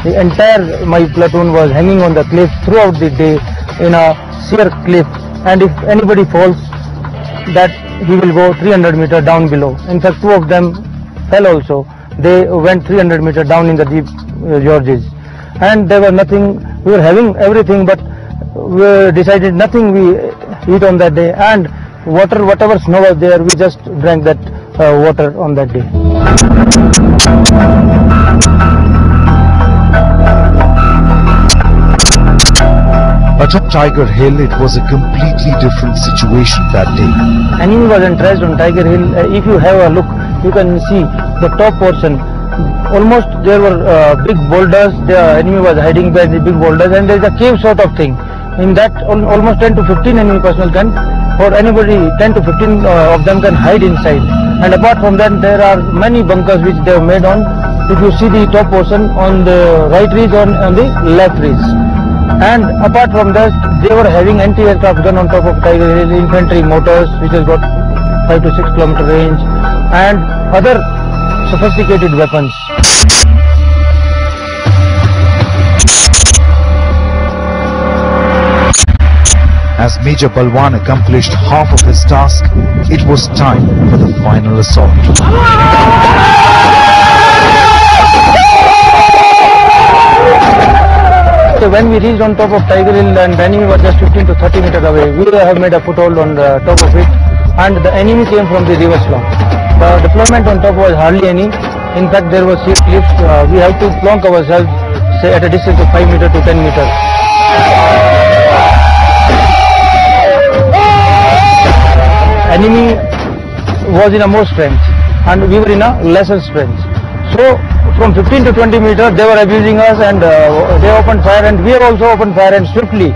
the entire my platoon was hanging on the cliff throughout the day in a sheer cliff, and if anybody falls, that he will go 300 meters down below. In fact, 2 of them fell also. They went 300 meters down in the deep gorges, and there was nothing. We were having everything, but we decided nothing we eat on that day, and water, whatever snow was there, we just drank that water on that day. But on Tiger Hill, it was a completely different situation that day. Enemy was entrenched on Tiger Hill. If you have a look, you can see the top portion. Almost there were big boulders. The enemy was hiding by the big boulders, and there is a cave sort of thing. In that, almost 10 to 15 enemy personnel can, or anybody 10 to 15 of them can hide inside. And apart from that, there are many bunkers which they have made on. If you see the top portion, on the right ridge, on the left ridge. And apart from that, they were having anti-aircraft gun on top of Tiger Hill, infantry mortars which has got 5 to 6 kilometer range, and other sophisticated weapons. As Major Balwan accomplished half of his task, it was time for the final assault. So when we reached on top of Tiger Hill and the enemy was just 15 to 30 meters away, we have made a foothold on the top of it, and the enemy came from the reverse flank. The deployment on top was hardly any. In fact, there was sheer cliffs. We have to plonk ourselves, say, at a distance of 5 meters to 10 meters. Enemy was in a more strength, and we were in a lesser strength. So from 15 to 20 meters, they were abusing us, and they opened fire, and we have also opened fire, and swiftly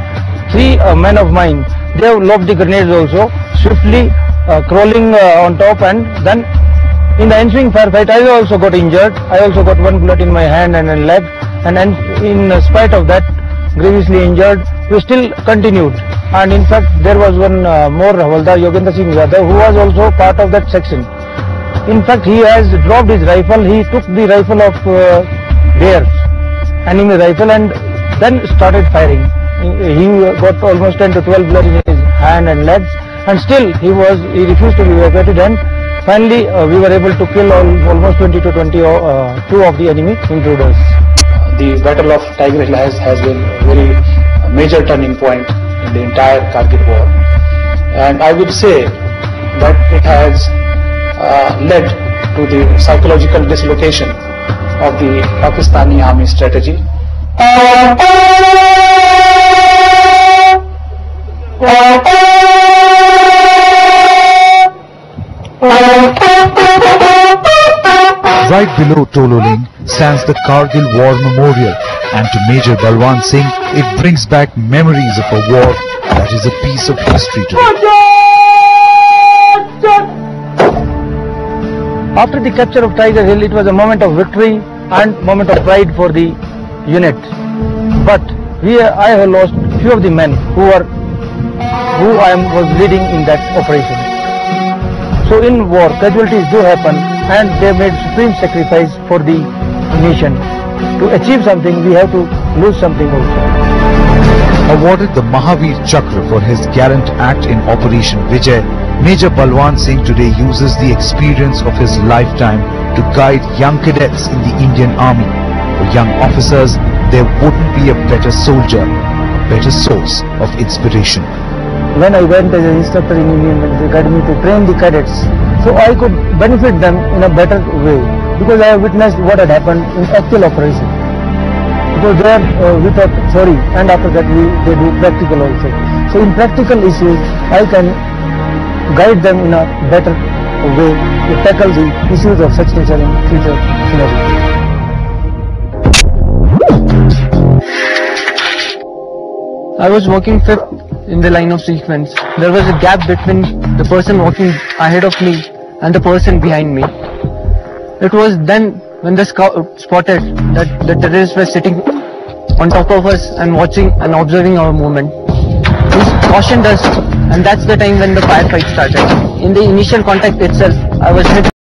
3 men of mine, they have lobbed the grenades also, swiftly crawling on top, and then in the ensuing firefight, I also got injured. I also got 1 bullet in my hand and in leg, and in spite of that, grievously injured, we still continued. And in fact, there was one more Havaldar, Yogendra Singh Yadav, who was also part of that section. In fact, he has dropped his rifle. He took the rifle of theirs, enemy rifle, and then started firing. He got almost 10 to 12 blood in his hand and legs, and still he refused to be evacuated, and finally we were able to kill almost 20 to 22 of the enemy intruders. The Battle of Tiger Hill has been a very major turning point in the entire Kargil war, and I would say that it has led to the psychological dislocation of the Pakistani army strategy. Right below Tololing stands the Kargil War Memorial, and to Major Balwan Singh, it brings back memories of a war that is a piece of history today. After the capture of Tiger Hill, it was a moment of victory and moment of pride for the unit. But I have lost few of the men who was leading in that operation. So in war, casualties do happen, and they made supreme sacrifice for the nation. To achieve something, we have to lose something also. Awarded the Mahavir Chakra for his gallant act in Operation Vijay, Major Balwan Singh today uses the experience of his lifetime to guide young cadets in the Indian Army. For young officers, there wouldn't be a better soldier, a better source of inspiration. When I went as an instructor in Indian military, they guided me to train the cadets, so I could benefit them in a better way, because I have witnessed what had happened in actual operation. Because there we taught theory, and after that they do practical also. So in practical issues, I can guide them in a better way to tackle the issues of such nature in future scenarios. I was walking fifth in the line of sequence. There was a gap between the person walking ahead of me and the person behind me. It was then when the scout spotted that the terrorists were sitting on top of us and watching and observing our movement. He cautioned us, and that's the time when the firefight started. In the initial contact itself, I was hit